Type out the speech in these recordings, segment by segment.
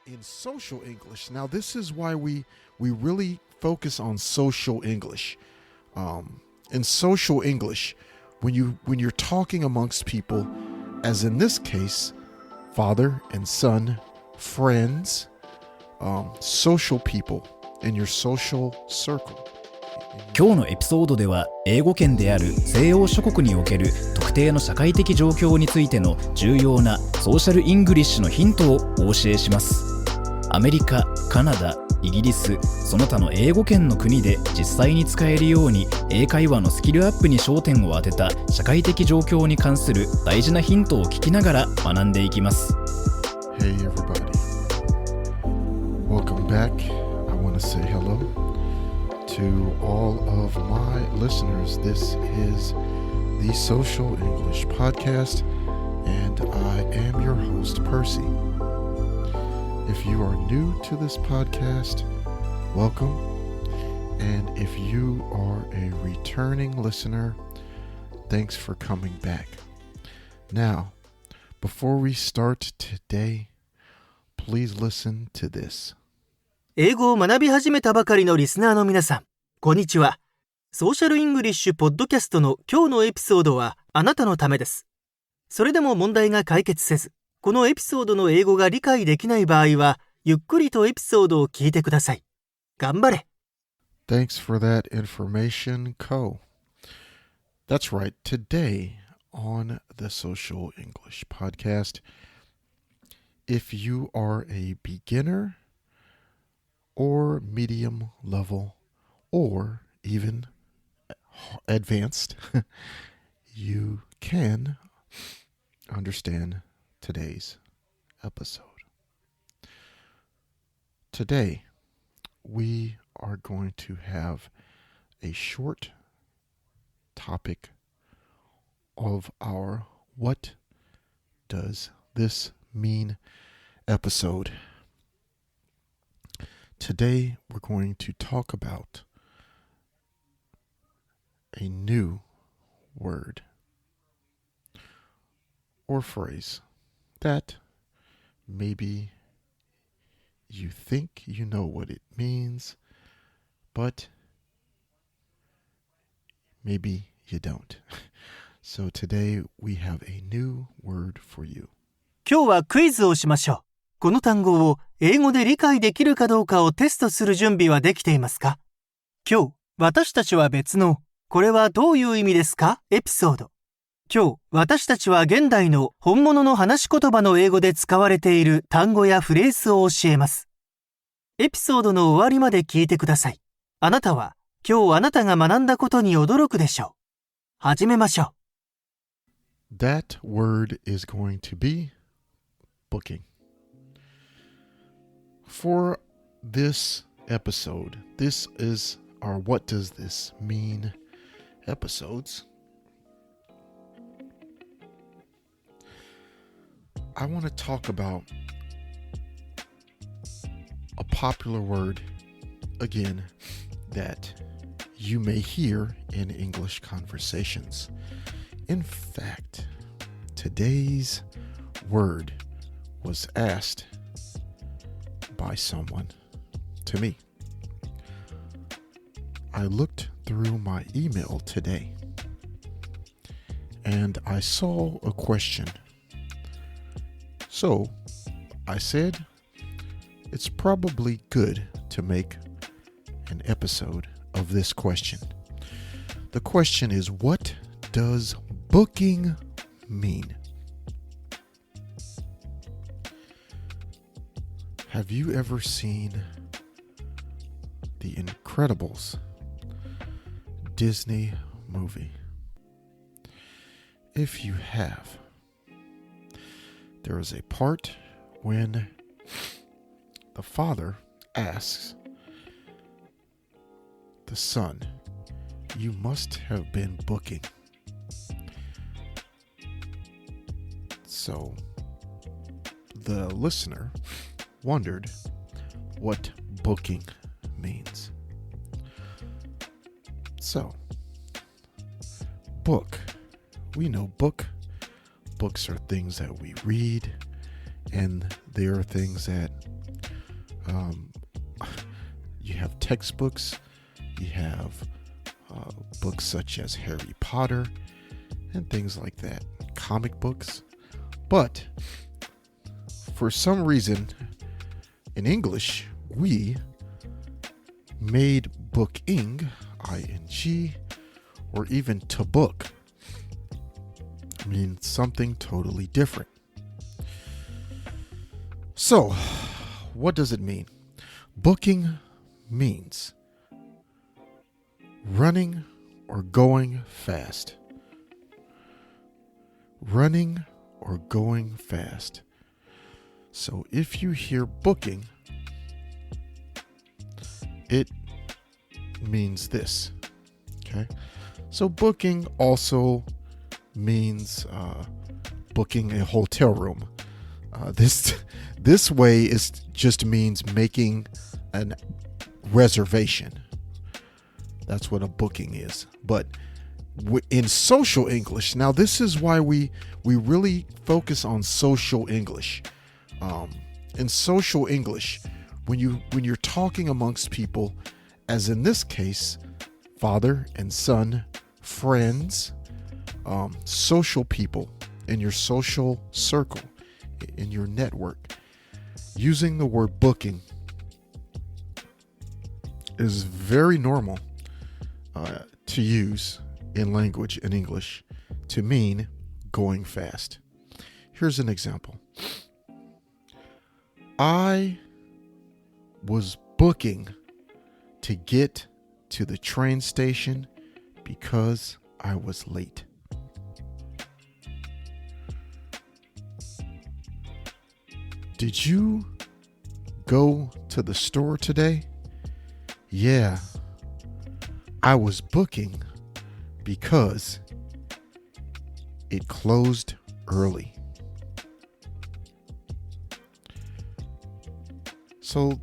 in social English. Now, this is why we really focus on social English. In social English, when you're talking amongst people, as in this case, father and son, friends, social people in your social circle. 今日のエピソードでは英語圏である西洋諸国における特定の社会的状況についての重要なソーシャルイングリッシュのヒントをお教えします。アメリカ、カナダ、イギリス、その他の英語圏の国で実際に使えるように英会話のスキルアップに焦点を当てた社会的状況に関する大事なヒントを聞きながら学んでいきます。Hey everybody, welcome back. I want to say hello.To all of my listeners, this is the Social English Podcast, and I am your host, Percy. If you are new to this podcast, welcome. And if you are a returning listener, thanks for coming back. Now, before we start today, please listen to this.英語を学び始めたばかりのリスナーの皆さん、こんにちは。ソーシャルイングリッシュポッドキャストの今日のエピソードはあなたのためです。それでも問題が解決せず、このエピソードの英語が理解できない場合は、ゆっくりとエピソードを聞いてください。頑張れ。 Thanks for that information, Ko. That's right. Today on the Social English Podcast, if you are a beginner,or medium level, or even advanced, you can understand today's episode. Today, we are going to have a short topic of our What Does This Mean episode.Today, we're going to talk about a new word or phrase that maybe you think you know what it means, but maybe you don't. So today, we have a new word for you. 今日はクイズをしましょう。この単語を英語で理解できるかどうかをテストする準備はできていますか？今日、私たちは別の、これはどういう意味ですか？エピソード。今日、私たちは現代の本物の話し言葉の英語で使われている単語やフレーズを教えます。エピソードの終わりまで聞いてください。あなたは、今日あなたが学んだことに驚くでしょう。始めましょう。That word is going to be booking.For this episode, this is our What Does This Mean episodes. I want to talk about a popular word, again, that you may hear in English conversations. In fact, today's word was asked.by someone to me. I looked through my email today and I saw a question. So I said, it's probably good to make an episode of this question. The question is, what does booking mean?Have you ever seen The Incredibles Disney movie? If you have, there is a part when the father asks the son, "You must have been booking." So the listener wondered what booking means. So, book. We know book. Books are things that we read, and they are things that You have textbooks, you have books such as Harry Potter and things like that, comic books. But for some reason, in English, we made booking, ing, or even to book mean something totally different. So, what does it mean? Booking means running or going fast. Running or going fast. So if you hear booking, it means this. Okay? So booking also means booking a hotel room. This way is just means making an reservation. That's what a booking is. But in social English, now this is why we really focus on social English. In social English, when you're talking amongst people, as in this case, father and son, friends, social people in your social circle, in your network, using the word booking is very normal to use in language in English to mean going fast. Here's an example. I was booking to get to the train station because I was late. Did you go to the store today? Yeah, I was booking because it closed early. So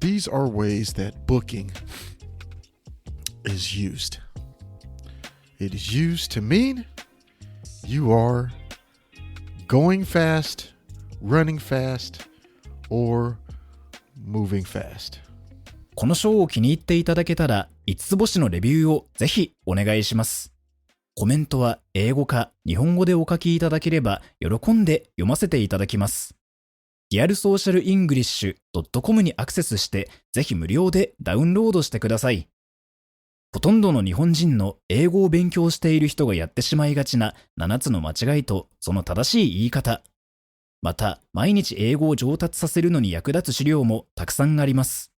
these are ways that booking is used. It is used to mean you are going fast, running fast, or moving fast. この章を気に入っていただけたら5つ星のレビューをぜひお願いします。コメントは英語か日本語でお書きいただければ喜んで読ませていただきます。リアルソーシャルイングリッシュ .com にアクセスしてぜひ無料でダウンロードしてください。ほとんどの日本人の英語を勉強している人がやってしまいがちな7つの間違いとその正しい言い方。また毎日英語を上達させるのに役立つ資料もたくさんあります。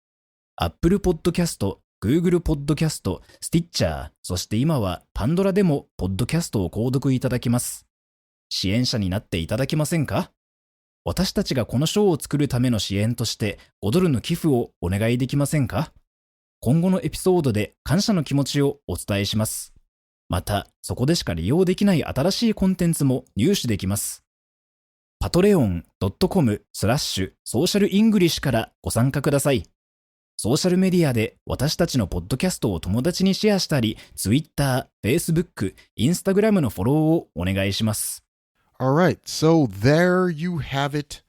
Apple Podcast、Google Podcast、Stitcher、そして今はパンドラでもポッドキャストを購読いただきます。支援者になっていただけませんか？私たちがこの章を作るための支援として$5の寄付をお願いできませんか？今後のエピソードで感謝の気持ちをお伝えします。また、そこでしか利用できない新しいコンテンツも入手できます。patreon.com/socialenglish からご参加ください。ソーシャルメディアで私たちのポッドキャストを友達にシェアしたり、Twitter、Facebook、Instagram のフォローをお願いします。Alright, so there you have it.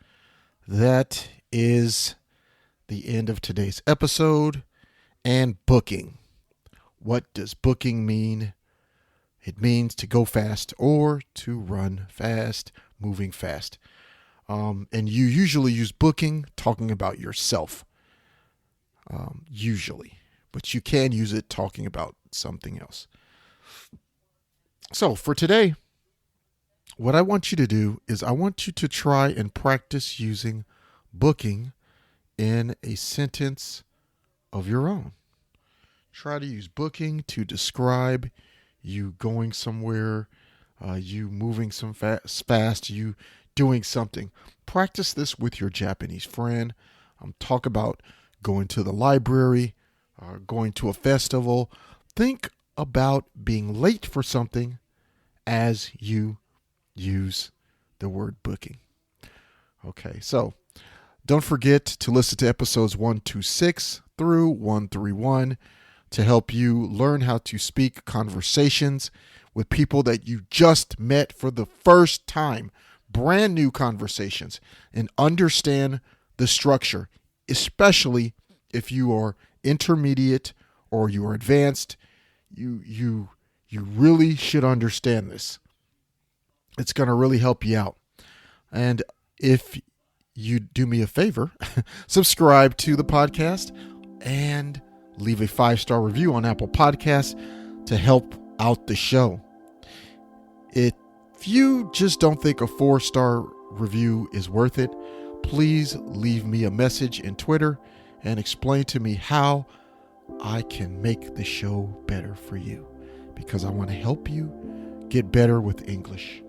That is the end of today's episode. And booking. What does booking mean? It means to go fast or to run fast, moving fast. And you usually use booking talking about yourself. Usually. But you can use it talking about something else. So for today, what I want you to do is I want you to try and practice using booking in a sentence of your own. Try to use booking to describe you going somewhere, you moving some fast, you doing something. Practice this with your Japanese friend. Talk about going to the library, going to a festival. Think about being late for something as you use the word booking. Okay, so don't forget to listen to episodes 126 through 131 to help you learn how to speak conversations with people that you just met for the first time. Brand new conversations, and understand the structure. especially if you are intermediate or you are advanced. You really should understand this. It's going to really help you out. And if you do me a favor, subscribe to the podcast and leave a 5-star review on Apple Podcasts to help out the show. If you just don't think a 4-star review is worth it, please leave me a message in Twitter and explain to me how I can make the show better for you, because I want to help you get better with English.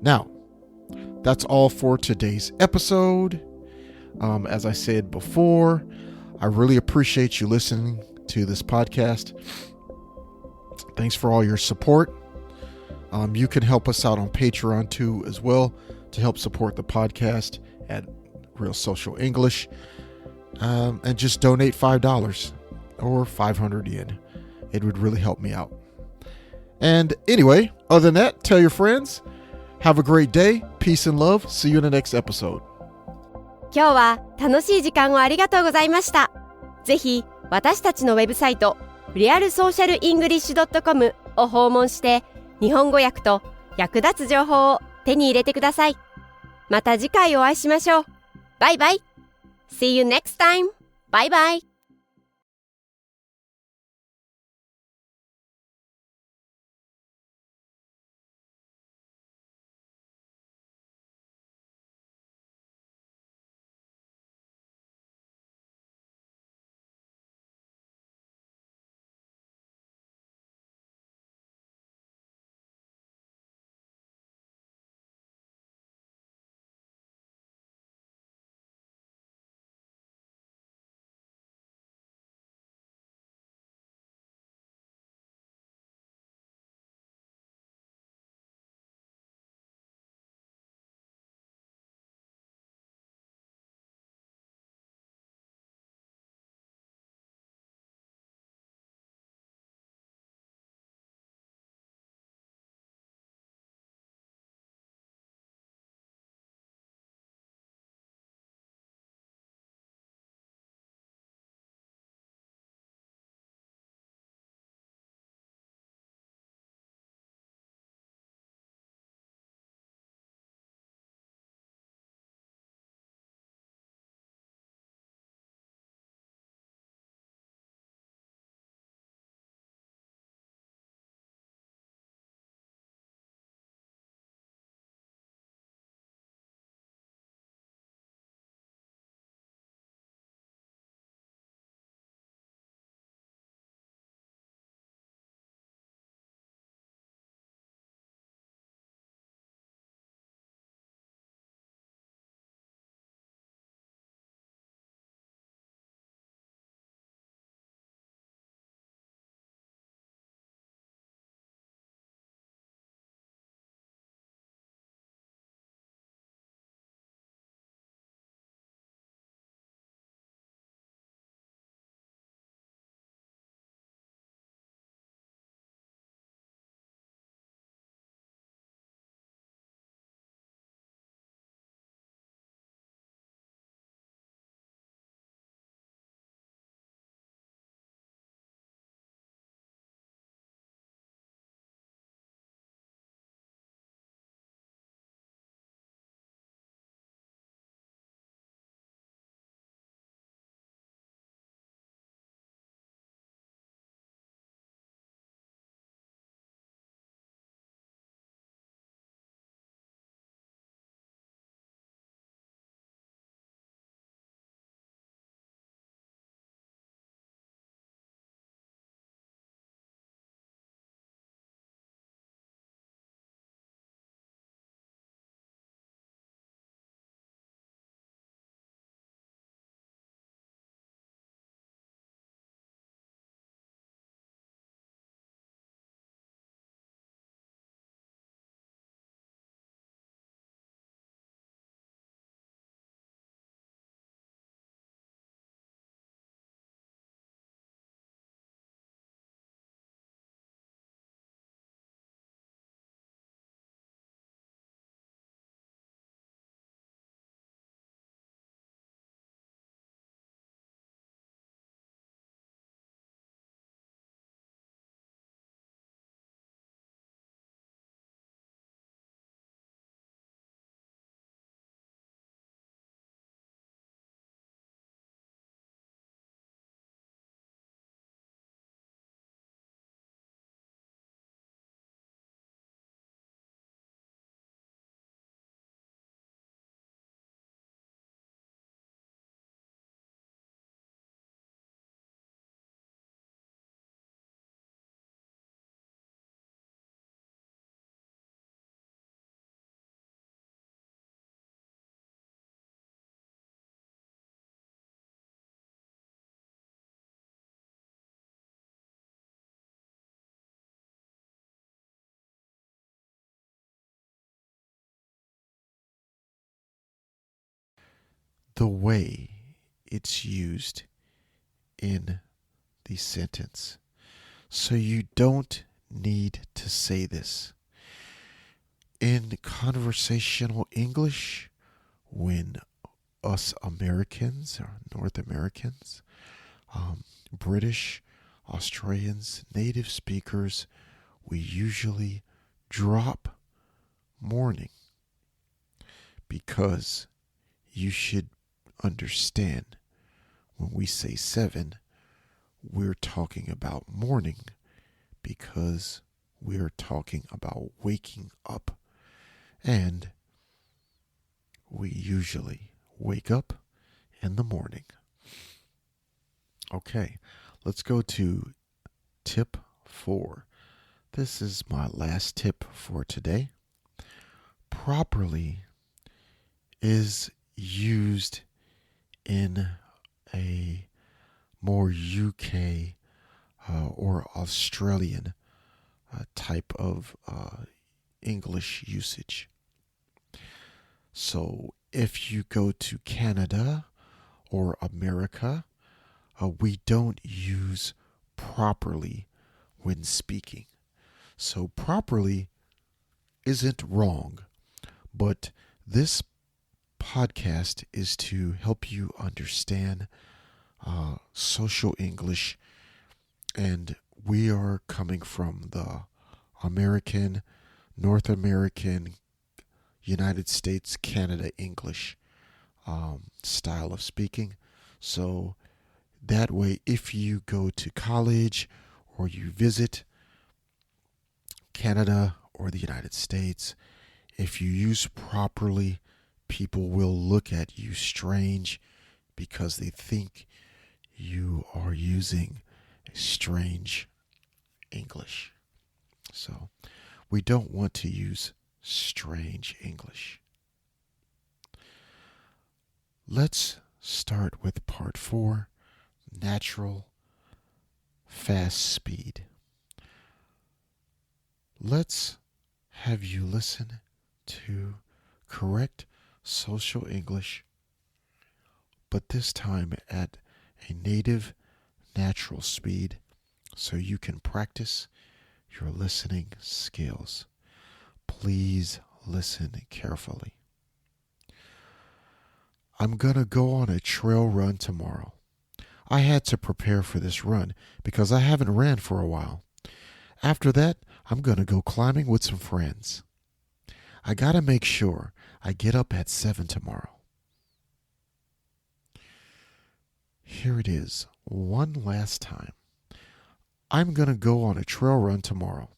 Now, that's all for today's episode. As I said before, I really appreciate you listening to this podcast. Thanks for all your support. You can help us out on Patreon too as well to help support the podcast at Real Social English. And just donate $5 or 500 yen. It would really help me out. And anyway, other than that, tell your friends. Have a great day. Peace and love. See you in the next episode. 今日は楽しい時間をありがとうございました。ぜひ私たちのウェブサイト realsocialenglish.com を訪問して日本語訳と役立つ情報を手に入れてください。また次回お会いしましょう。バイバイ。See you next time. Bye bye. the way it's used in the sentence. So you don't need to say this. In conversational English, when us Americans or North Americans, British, Australians, native speakers, we usually drop morning because you should understand when we say 7, we're talking about morning because we're talking about waking up, and we usually wake up in the morning. Okay, let's go to tip 4. This is my last tip for today. Properly is used in a more UK or Australian type of English usage. So if you go to Canada or America, we don't use properly when speaking. So properly isn't wrong, but this podcast is to help you understand social English, and we are coming from the American, North American, United States, Canada English style of speaking. So that way, if you go to college or you visit Canada or the United States, if you use properly, people will look at you strange because they think you are using strange English. So we don't want to use strange English. Let's start with part 4, natural fast speed. Let's have you listen to correct social English, but this time at a native natural speed so you can practice your listening skills. Please listen carefully. I'm going to go on a trail run tomorrow. I had to prepare for this run because I haven't ran for a while. After that, I'm going to go climbing with some friends. I got to make sure I get up at 7 tomorrow. Here it is, one last time. I'm going to go on a trail run tomorrow.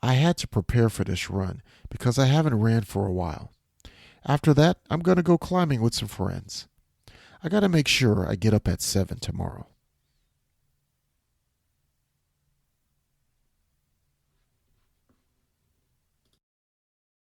I had to prepare for this run because I haven't ran for a while. After that, I'm going to go climbing with some friends. I got to make sure I get up at 7 tomorrow.